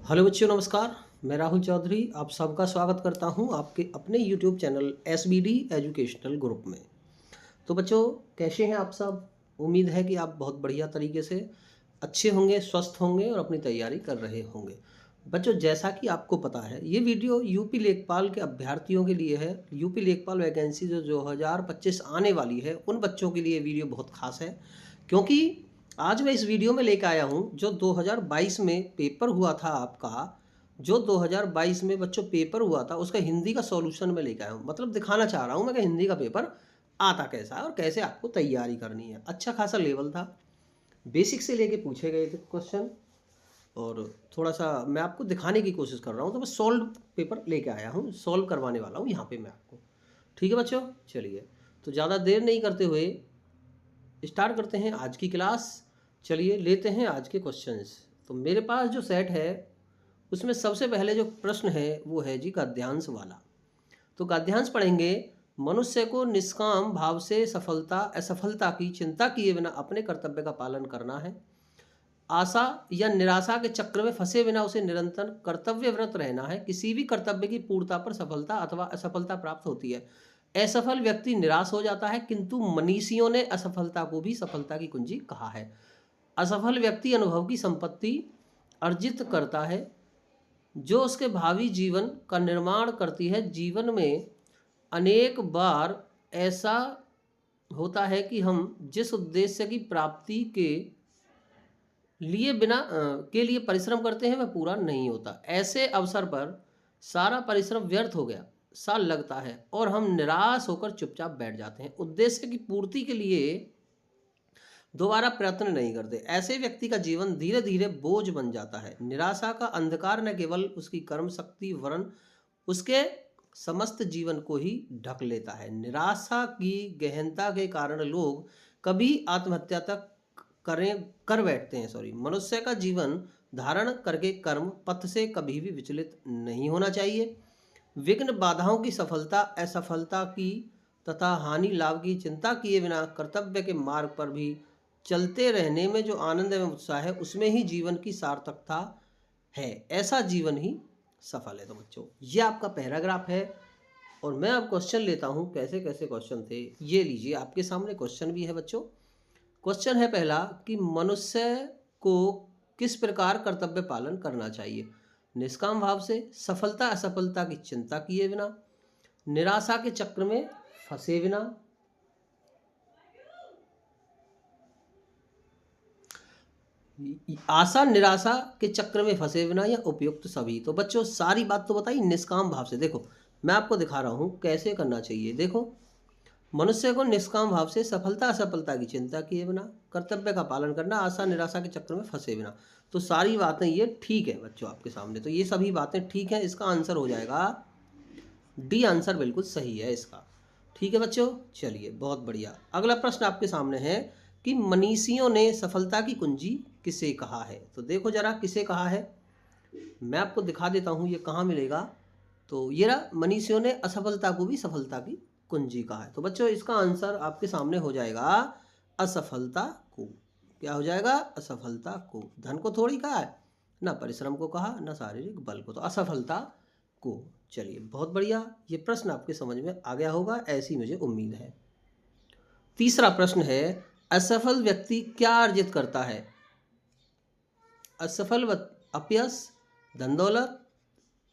Hello बच्चों, नमस्कार। मैं राहुल चौधरी आप सबका स्वागत करता हूं आपके अपने YouTube channel SBD educational group में। तो बच्चों, कैसे हैं आप सब? उम्मीद है कि आप बहुत बढ़िया तरीके से अच्छे होंगे, स्वस्थ होंगे और अपनी तैयारी कर रहे होंगे। बच्चों, जैसा कि आपको पता है, ये वीडियो यूपी लेखपाल के अभ्यर्थियों के लिए है। यूपी लेखपाल वैकेंसी जो 2025 आने वाली है, उन बच्चों के लिए वीडियो बहुत खास है, क्योंकि आज मैं इस वीडियो में लेकर आया हूं जो 2022 में पेपर हुआ था आपका। जो 2022 में बच्चों पेपर हुआ था, उसका हिंदी का सॉल्यूशन मैं लेकर आया हूं। मतलब दिखाना चाह रहा हूं मैं कि हिंदी का पेपर आता कैसा है और कैसे आपको तैयारी करनी है। अच्छा खासा लेवल था, बेसिक से लेके पूछे गए थे क्वेश्चन, और थोड़ा सा मैं आपको दिखाने की कोशिश कर रहा हूँ। तो मैं सॉल्व पेपर लेके आया हूँ, सॉल्व करवाने वाला हूँ यहाँ पे मैं आपको। ठीक है बच्चों, चलिए तो ज़्यादा देर नहीं करते हुए स्टार्ट करते हैं आज की क्लास। चलिए लेते हैं आज के क्वेश्चंस। तो मेरे पास जो सेट है उसमें सबसे पहले जो प्रश्न है वो है जी गद्यांश वाला। तो गद्यांश पढ़ेंगे। मनुष्य को निष्काम भाव से सफलता असफलता की चिंता किए बिना अपने कर्तव्य का पालन करना है। आशा या निराशा के चक्र में फंसे बिना उसे निरंतर कर्तव्यव्रत रहना है। किसी भी कर्तव्य की पूर्णता पर सफलता अथवा असफलता प्राप्त होती है। असफल व्यक्ति निराश हो जाता है, किंतु मनीषियों ने असफलता को भी सफलता की कुंजी कहा है। असफल व्यक्ति अनुभव की संपत्ति अर्जित करता है जो उसके भावी जीवन का निर्माण करती है। जीवन में अनेक बार ऐसा होता है कि हम जिस उद्देश्य की प्राप्ति के लिए परिश्रम करते हैं वह पूरा नहीं होता। ऐसे अवसर पर सारा परिश्रम व्यर्थ हो गया सा लगता है और हम निराश होकर चुपचाप बैठ जाते हैं। उद्देश्य की पूर्ति के लिए दोबारा प्रयत्न नहीं करते। ऐसे व्यक्ति का जीवन धीरे धीरे बोझ बन जाता है। निराशा का अंधकार न केवल उसकी कर्म शक्ति वरन उसके समस्त जीवन को ही ढक लेता है। निराशा की गहनता के कारण लोग कभी आत्महत्या तक कर बैठते हैं। मनुष्य का जीवन धारण करके कर्म पथ से कभी भी विचलित नहीं होना चाहिए। विघ्न बाधाओं की सफलता असफलता की तथा हानि लाभ की चिंता किए बिना कर्तव्य के मार्ग पर भी चलते रहने में जो आनंद एवं उत्साह है, उसमें ही जीवन की सार्थकता है। ऐसा जीवन ही सफल है। तो बच्चों, ये आपका पैराग्राफ है और मैं अब क्वेश्चन लेता हूँ। कैसे कैसे क्वेश्चन थे ये लीजिए, आपके सामने क्वेश्चन भी है बच्चों। क्वेश्चन है पहला कि मनुष्य को किस प्रकार कर्तव्य पालन करना चाहिए। निष्काम भाव से, सफलता असफलता की चिंता किए बिना, निराशा के चक्र में फंसे बिना, आशा निराशा के चक्र में फंसे बिना, या उपयुक्त सभी। तो बच्चों, सारी बात तो बताई निष्काम भाव से। देखो मैं आपको दिखा रहा हूँ कैसे करना चाहिए। देखो, मनुष्य को निष्काम भाव से सफलता असफलता की चिंता किए बिना कर्तव्य का पालन करना, आशा निराशा के चक्र में फंसे बिना। तो सारी बातें ये ठीक है बच्चों आपके सामने। तो ये सभी बातें ठीक है। इसका आंसर हो जाएगा डी। आंसर बिल्कुल सही है इसका। ठीक है बच्चों, चलिए बहुत बढ़िया। अगला प्रश्न आपके सामने है कि मनीषियों ने सफलता की कुंजी किसे कहा है। तो देखो जरा किसे कहा है, मैं आपको दिखा देता हूँ ये कहाँ मिलेगा। तो ये रहा, मनीषियों ने असफलता को भी सफलता की कुंजी कहा है। तो बच्चों, इसका आंसर आपके सामने हो जाएगा असफलता को। क्या हो जाएगा? असफलता को। धन को थोड़ी कहा है, ना परिश्रम को कहा, ना शारीरिक बल को, तो असफलता को। चलिए बहुत बढ़िया, ये प्रश्न आपके समझ में आ गया होगा, ऐसी मुझे उम्मीद है। तीसरा प्रश्न है, असफल व्यक्ति क्या अर्जित करता है। असफल अपयश, धन दौलत,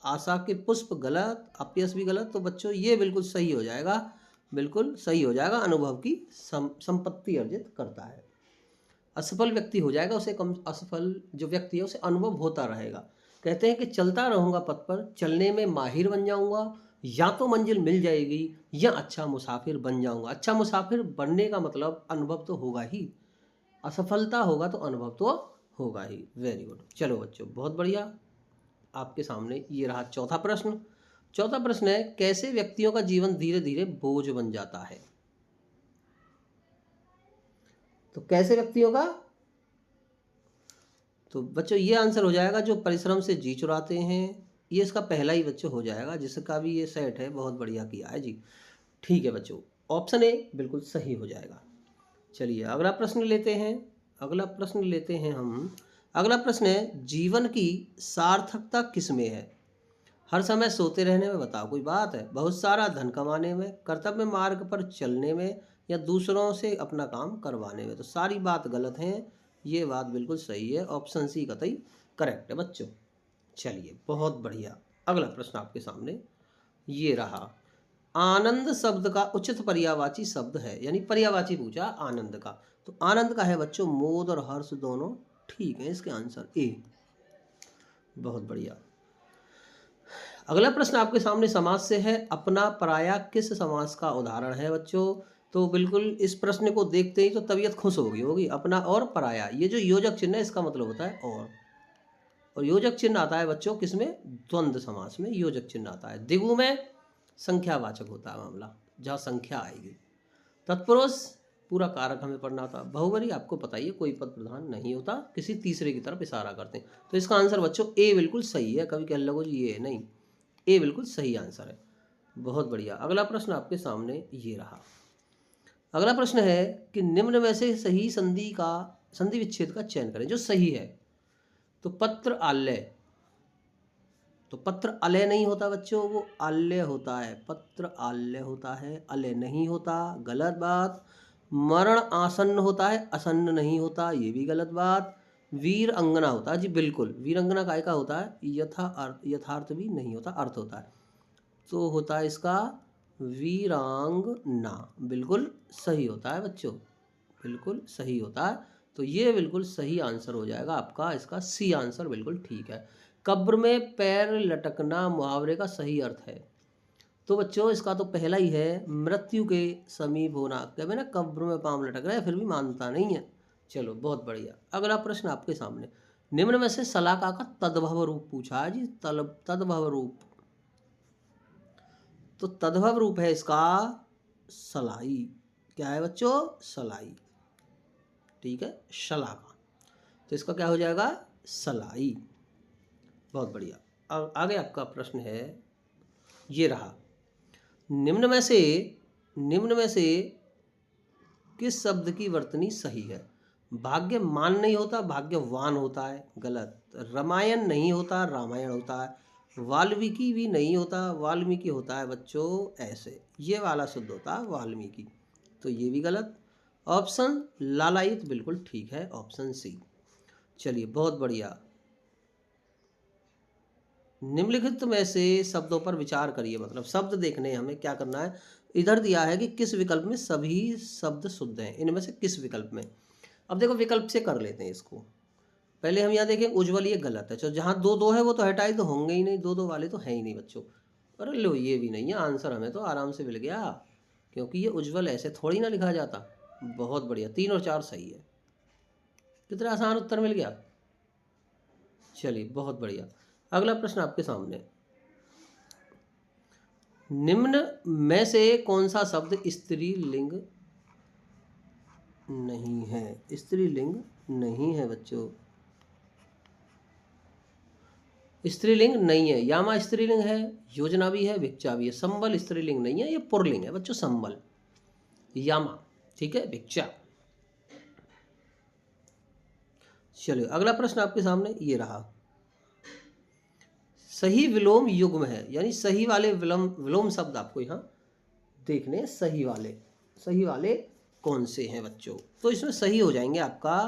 आशा के पुष्प गलत, अपयश भी गलत। तो बच्चों ये बिल्कुल सही हो जाएगा, बिल्कुल सही हो जाएगा। अनुभव की संपत्ति अर्जित करता है। असफल व्यक्ति हो जाएगा, उसे कम असफल जो व्यक्ति है उसे अनुभव होता रहेगा। कहते हैं कि चलता रहूँगा पथ पर, चलने में माहिर बन जाऊँगा, या तो मंजिल मिल जाएगी या अच्छा मुसाफिर बन जाऊँगा। अच्छा मुसाफिर बनने का मतलब अनुभव तो होगा ही, असफलता होगा तो अनुभव तो होगा ही। Very good. चलो बच्चों बहुत बढ़िया, आपके सामने ये रहा चौथा प्रश्न। चौथा प्रश्न है, कैसे व्यक्तियों का जीवन धीरे धीरे बोझ बन जाता है। तो कैसे व्यक्तियों का, तो बच्चों ये आंसर हो जाएगा जो परिश्रम से जी चुराते हैं। ये इसका पहला ही बच्चों हो जाएगा, जिसका भी ये सेट है। बहुत बढ़िया किया है जी। ठीक है बच्चों, ऑप्शन ए बिल्कुल सही हो जाएगा। चलिए अगला प्रश्न लेते हैं। अगला प्रश्न लेते हैं हम, अगला प्रश्न है, जीवन की सार्थकता किस में है? हर समय सोते रहने में, बताओ कोई बात है? बहुत सारा धन कमाने में, कर्तव्य मार्ग पर चलने में, या दूसरों से अपना काम करवाने में? तो सारी बात गलत है, ये बात बिल्कुल सही है। ऑप्शन सी कतई करेक्ट है बच्चों। चलिए बहुत बढ़िया। अगला प्रश्न आपके सामने ये रहा, आनंद शब्द का उचित पर्यायवाची शब्द है, यानी पर्यायवाची पूछा आनंद का। तो आनंद का है बच्चों मोद और हर्ष दोनों ठीक है, इसके आंसर ए। बहुत बढ़िया। अगला प्रश्न आपके सामने समास से है, अपना पराया किस समास का उदाहरण है बच्चों? तो बिल्कुल इस प्रश्न को देखते ही तो तबीयत खुश होगी। अपना और पराया, ये जो योजक चिन्ह है इसका मतलब होता है और योजक चिन्ह आता है बच्चों किसमें? द्वंद्व समास में योजक चिन्ह आता है। द्विगु में संख्यावाचक होता है मामला, जहाँ संख्या आएगी। तत्पुरुष पूरा कारक हमें पढ़ना होता। बहुवरी आपको पता ही है, कोई पद प्रधान नहीं होता, किसी तीसरे की तरफ इशारा करते हैं। तो इसका आंसर बच्चों ए बिल्कुल सही है। कभी कह लगो जी ये नहीं, ए बिल्कुल सही आंसर है। बहुत बढ़िया। अगला प्रश्न आपके सामने ये रहा। अगला प्रश्न है कि निम्न में से सही संधि विच्छेद का चयन करें जो सही है। तो पत्र आल्य, तो पत्र अलय नहीं होता बच्चों, वो आल्य होता है। पत्र आल्य होता है, अलय नहीं होता, गलत बात। मरण आसन्न होता है, असन्न नहीं होता, ये भी गलत बात। वीर अंगना होता है जी बिल्कुल, वीर अंगना काय का होता है? यथार्थ भी नहीं होता, अर्थ होता है। तो होता है इसका वीरांगना, बिल्कुल सही होता है बच्चों, बिल्कुल सही होता है। तो ये बिल्कुल सही आंसर हो जाएगा आपका, इसका सी आंसर बिल्कुल ठीक है। कब्र में पैर लटकना मुहावरे का सही अर्थ है। तो बच्चों इसका तो पहला ही है, मृत्यु के समीप होना। क्या मैंने कब्र में पांव लटक रहा है फिर भी मानता नहीं है। चलो बहुत बढ़िया। अगला प्रश्न आपके सामने, निम्न में से शलाका का तद्भव रूप पूछा है जी। तद्भव रूप, तो तद्भव रूप है इसका सलाई। क्या है बच्चों? सलाई, ठीक है, शलाका। तो इसका क्या हो जाएगा? सलाई। बहुत बढ़िया। अब आगे आपका प्रश्न है ये रहा, निम्न में से किस शब्द की वर्तनी सही है? भाग्यमान नहीं होता, भाग्यवान होता है, गलत। रामायण नहीं होता, रामायण होता है। वाल्मीकि भी नहीं होता, वाल्मीकि होता है बच्चों ऐसे, ये वाला शुद्ध होता है वाल्मीकि, तो ये भी गलत। ऑप्शन लालायित बिल्कुल ठीक है, ऑप्शन सी। चलिए बहुत बढ़िया। निम्नलिखित में से शब्दों पर विचार करिए, मतलब शब्द देखने हमें क्या करना है। इधर दिया है कि किस विकल्प में सभी शब्द शुद्ध हैं, इनमें से किस विकल्प में। अब देखो विकल्प से कर लेते हैं इसको। पहले हम यहाँ देखें उज्ज्वल, ये गलत है। चलो जहाँ दो दो है वो तो हटाई तो होंगे ही नहीं, दो दो वाले तो हैं ही नहीं बच्चों। अरे लो ये भी नहीं है आंसर, हमें तो आराम से मिल गया, क्योंकि ये उज्ज्वल ऐसे थोड़ी ना लिखा जाता। बहुत बढ़िया, 3 और 4 सही है। कितना आसान उत्तर मिल गया। चलिए बहुत बढ़िया। अगला प्रश्न आपके सामने, निम्न में से कौन सा शब्द स्त्रीलिंग नहीं है? स्त्रीलिंग नहीं है बच्चों, स्त्रीलिंग नहीं है। यामा स्त्रीलिंग है, योजना भी है, भिक्षा भी है। संबल स्त्रीलिंग नहीं है, ये पुरलिंग है बच्चों, संबल। यामा ठीक है, भिक्षा। चलिए अगला प्रश्न आपके सामने ये रहा, सही विलोम युग्म है, यानी सही वाले विलोम शब्द आपको यहाँ देखने। सही वाले कौन से हैं बच्चों? तो इसमें सही हो जाएंगे आपका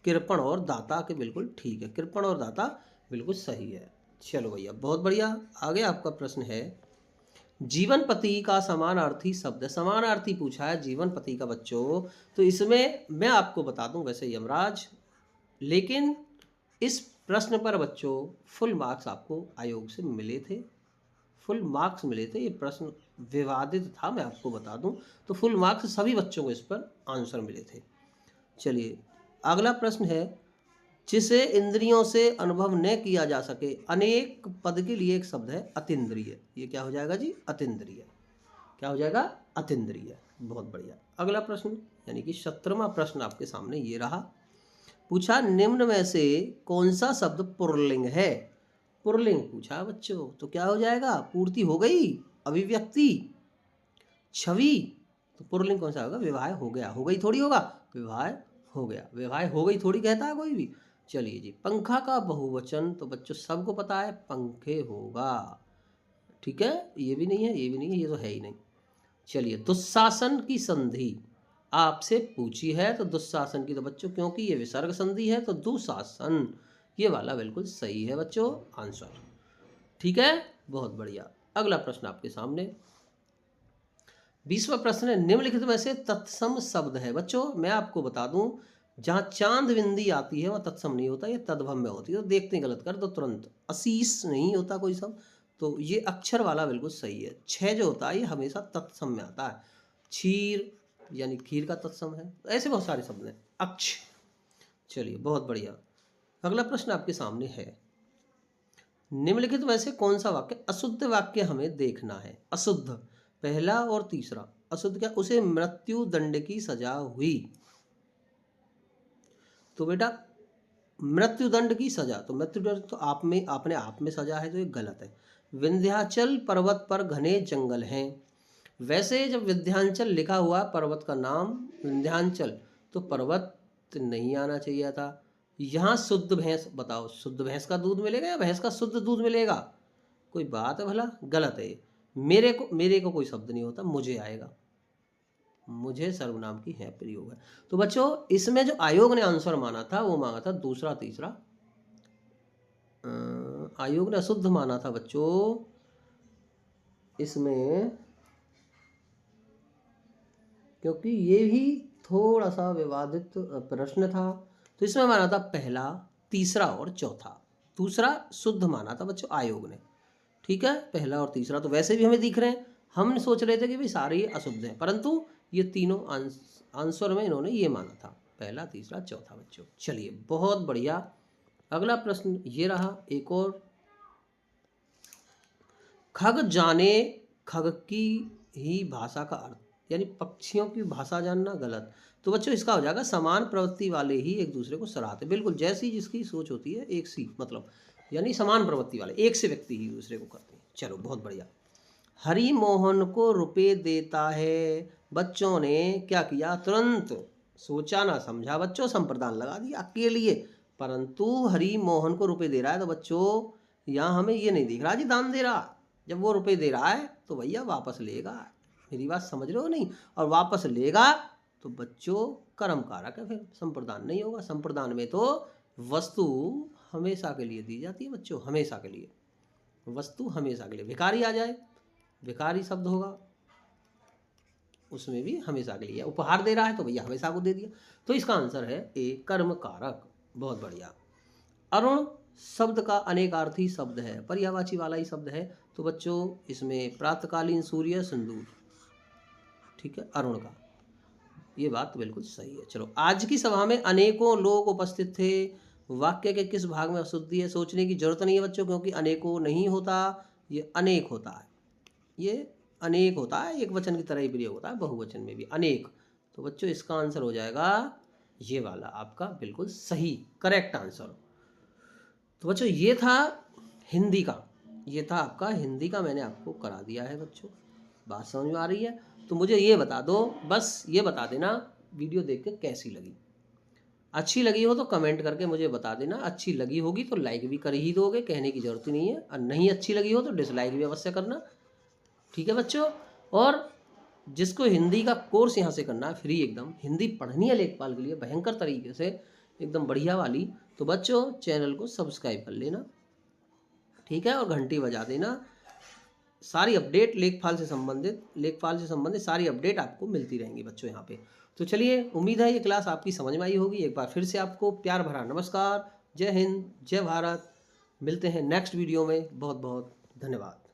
कृपण और दाता के, बिल्कुल ठीक है, कृपण और दाता बिल्कुल सही है। चलो भैया बहुत बढ़िया। आगे आपका प्रश्न है, जीवन पति का समानार्थी शब्द, समानार्थी पूछा है जीवन पति का बच्चों। तो इसमें मैं आपको बता दूं वैसे यमराज, लेकिन इस प्रश्न पर बच्चों फुल मार्क्स आपको आयोग से मिले थे, फुल मार्क्स मिले थे। ये प्रश्न विवादित था, मैं आपको बता दूं, तो फुल मार्क्स सभी बच्चों को इस पर आंसर मिले थे। चलिए अगला प्रश्न है, जिसे इंद्रियों से अनुभव न किया जा सके, अनेक पद के लिए एक शब्द है अतीन्द्रिय। ये क्या हो जाएगा जी? अतीन्द्रिय। क्या हो जाएगा? अतीन्द्रिय। बहुत बढ़िया। अगला प्रश्न यानी कि 17वां प्रश्न आपके सामने ये रहा, पूछा निम्न में से कौन सा शब्द पुरलिंग है? पुरलिंग पूछा बच्चों, तो क्या हो जाएगा? पूर्ति हो गई, अभिव्यक्ति, छवि। तो पुरलिंग कौन सा होगा? विवाह हो गया, हो गई थोड़ी होगा, विवाह हो गया, विवाह हो गई थोड़ी कहता है कोई भी। चलिए जी, पंखा का बहुवचन तो बच्चों सबको पता है पंखे होगा। ठीक है, ये भी नहीं है, ये भी नहीं है, ये तो है ही नहीं। चलिए, दुशासन की संधि आपसे पूछी है तो दुशासन की तो बच्चों क्योंकि ये विसर्ग संधि है तो दुशासन, ये वाला बिल्कुल सही है बच्चों आंसर। ठीक है, बहुत बढ़िया। अगला प्रश्न आपके सामने 20वां प्रश्न है, निम्नलिखित में से तत्सम शब्द है। बच्चों मैं आपको बता दूं, जहां चांद बिंदी आती है वह तत्सम नहीं होता, ये तद्भव होती है। तो देखते हैं गलत कर तो तुरंत अशीष नहीं होता कोई शब्द, तो ये अक्षर वाला बिल्कुल सही है। 6 जो होता है ये हमेशा तत्सम में आता है। क्षीर यानी खीर का तत्सम है, ऐसे बहुत सारे शब्द हैं। अक्ष, चलिए बहुत बढ़िया। अगला प्रश्न आपके सामने है, निम्नलिखित में से कौन सा वाक्य अशुद्ध वाक्य हमें देखना है। अशुद्ध, पहला और तीसरा। अशुद्ध क्या, उसे मृत्यु दंड की सजा हुई। तो बेटा मृत्यु दंड की सजा, तो मृत्यु दंड तो आप में अपने आप में सजा है, तो ये गलत है। विंध्याचल पर्वत पर घने जंगल हैं। वैसे जब विंध्याचल लिखा हुआ पर्वत का नाम विंध्याचल, तो पर्वत नहीं आना चाहिए था। यहाँ शुद्ध भैंस, बताओ शुद्ध भैंस का दूध मिलेगा या भैंस का शुद्ध दूध मिलेगा, कोई बात है भला, गलत है। मेरे को कोई शब्द नहीं होता, मुझे आएगा, मुझे सर्वनाम की है प्रयोग है। तो बच्चों इसमें जो आयोग ने आंसर माना था वो मांगा था दूसरा तीसरा। आयोग ने अशुद्ध माना था बच्चों इसमें, क्योंकि ये भी थोड़ा सा विवादित प्रश्न था, तो इसमें माना था पहला, तीसरा और चौथा। दूसरा शुद्ध माना था बच्चों आयोग ने। ठीक है, पहला और तीसरा तो वैसे भी हमें दिख रहे हैं, हम सोच रहे थे कि भाई सारे ये अशुद्ध हैं, परंतु ये तीनों आंसर में इन्होंने ये माना था, पहला तीसरा चौथा बच्चों। चलिए बहुत बढ़िया। अगला प्रश्न ये रहा एक और, खग जाने खग की ही भाषा का अर्थ, यानी पक्षियों की भाषा जानना गलत। तो बच्चों इसका हो जाएगा समान प्रवृत्ति वाले ही एक दूसरे को सराहते, बिल्कुल जैसी जिसकी सोच होती है एक सी, मतलब यानी समान प्रवृत्ति वाले एक से व्यक्ति ही दूसरे को करते हैं। चलो बहुत बढ़िया। हरि मोहन को रुपए देता है, बच्चों ने क्या किया, तुरंत सोचा ना समझा बच्चों, संप्रदान लगा दिया के लिए। परंतु हरि मोहन को रुपए दे रहा है तो बच्चों यहाँ हमें ये नहीं दिख रहा जी दान दे रहा। जब वो रुपए दे रहा है तो भैया वापस लेगा, मेरी बात समझ रहे हो नहीं, और वापस लेगा तो बच्चों कर्म कारक है, फिर संप्रदान नहीं होगा। संप्रदान में तो वस्तु हमेशा के लिए दी जाती है बच्चों, हमेशा के लिए, वस्तु हमेशा के लिए। भिखारी आ जाए, भिखारी शब्द होगा, उसमें भी हमेशा के लिए। उपहार दे रहा है तो भैया हमेशा को दे दिया, तो इसका आंसर है ए कर्म कारक। बहुत बढ़िया। अरुण शब्द का अनेकार्थी शब्द है, पर्यायवाची वाला ही शब्द है, तो बच्चों इसमें प्रातःकालीन सूर्य सिंदूर, ठीक है, अरुण का, ये बात बिल्कुल सही है। चलो आज की सभा में अनेकों लोग उपस्थित थे, वाक्य के किस भाग में अशुद्धि है, सोचने की जरूरत नहीं है बच्चों, क्योंकि अनेकों नहीं होता, ये अनेक होता है, ये अनेक होता है, एक वचन की तरह ही प्रयोग होता है, बहुवचन में भी अनेक। तो बच्चों इसका आंसर हो जाएगा ये वाला आपका बिल्कुल सही करेक्ट आंसर। तो बच्चों ये था हिंदी का, ये था आपका हिंदी का, मैंने आपको करा दिया है बच्चों। बात समझ में आ रही है? तो मुझे ये बता दो, बस ये बता देना वीडियो देख के कैसी लगी। अच्छी लगी हो तो कमेंट करके मुझे बता देना, अच्छी लगी होगी तो लाइक भी कर ही दोगे, कहने की ज़रूरत ही नहीं है, और नहीं अच्छी लगी हो तो डिसलाइक भी अवश्य करना। ठीक है बच्चों, और जिसको हिंदी का कोर्स यहाँ से करना है फ्री एकदम, हिंदी पढ़नी है लेखपाल के लिए भयंकर तरीके से एकदम बढ़िया वाली, तो बच्चों चैनल को सब्सक्राइब कर लेना, ठीक है, और घंटी बजा देना। सारी अपडेट लेखपाल से संबंधित सारी अपडेट आपको मिलती रहेंगी बच्चों यहाँ पे। तो चलिए उम्मीद है ये क्लास आपकी समझ में आई होगी। एक बार फिर से आपको प्यार भरा नमस्कार, जय हिंद, जय भारत। मिलते हैं नेक्स्ट वीडियो में, बहुत बहुत धन्यवाद।